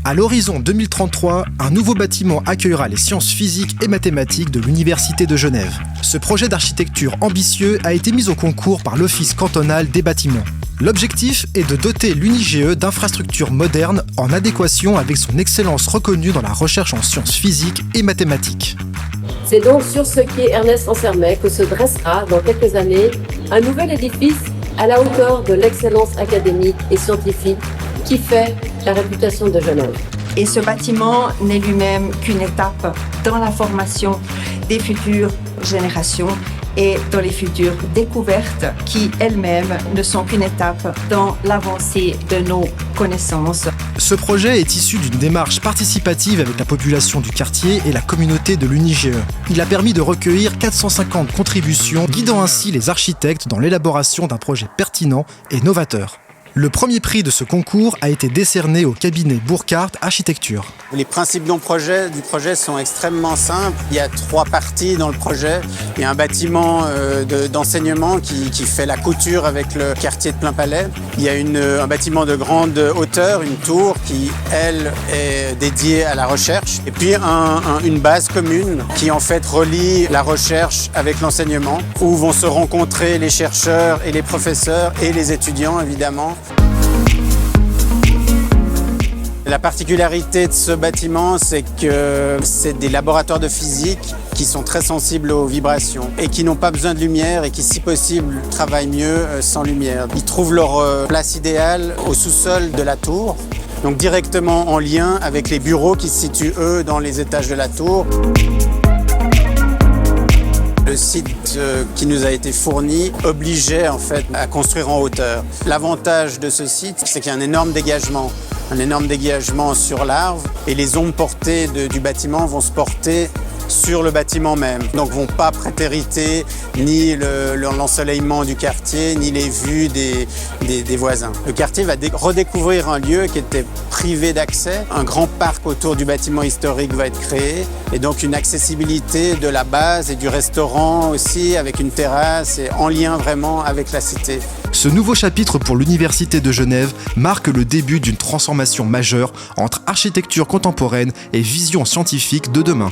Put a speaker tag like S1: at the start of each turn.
S1: À l'horizon 2033, un nouveau bâtiment accueillera les sciences physiques et mathématiques de l'Université de Genève. Ce projet d'architecture ambitieux a été mis au concours par l'Office cantonal des bâtiments. L'objectif est de doter l'UNIGE d'infrastructures modernes en adéquation avec son excellence reconnue dans la recherche en sciences physiques et mathématiques.
S2: C'est donc sur ce quai Ernest Ansermet que se dressera dans quelques années un nouvel édifice à la hauteur de l'excellence académique et scientifique qui fait la réputation de Genève.
S3: Et ce bâtiment n'est lui-même qu'une étape dans la formation des futures générations et dans les futures découvertes qui elles-mêmes ne sont qu'une étape dans l'avancée de nos connaissances.
S1: Ce projet est issu d'une démarche participative avec la population du quartier et la communauté de l'UNIGE. Il a permis de recueillir 450 contributions, guidant ainsi les architectes dans l'élaboration d'un projet pertinent et novateur. Le premier prix de ce concours a été décerné au cabinet Burkhardt Architecture.
S4: Les principes du projet sont extrêmement simples. Il y a 3 parties dans le projet. Il y a un bâtiment d'enseignement qui fait la couture avec le quartier de Plainpalais. Il y a un bâtiment de grande hauteur, une tour qui, elle, est dédiée à la recherche. Et puis une base commune qui en fait relie la recherche avec l'enseignement, où vont se rencontrer les chercheurs et les professeurs et les étudiants évidemment. La particularité de ce bâtiment, c'est que c'est des laboratoires de physique qui sont très sensibles aux vibrations et qui n'ont pas besoin de lumière et qui, si possible, travaillent mieux sans lumière. Ils trouvent leur place idéale au sous-sol de la tour, donc directement en lien avec les bureaux qui se situent, eux, dans les étages de la tour. Le site qui nous a été fourni obligeait en fait à construire en hauteur. L'avantage de ce site, c'est qu'il y a un énorme dégagement sur l'arve et les ondes portées du bâtiment vont se porter sur le bâtiment même. Donc vont pas prétériter ni l'ensoleillement du quartier, ni les vues des voisins. Le quartier va redécouvrir un lieu qui était privé d'accès. Un grand parc autour du bâtiment historique va être créé et donc une accessibilité de la base et du restaurant aussi avec une terrasse et en lien vraiment avec la cité.
S1: Ce nouveau chapitre pour l'Université de Genève marque le début d'une transformation majeure entre architecture contemporaine et vision scientifique de demain.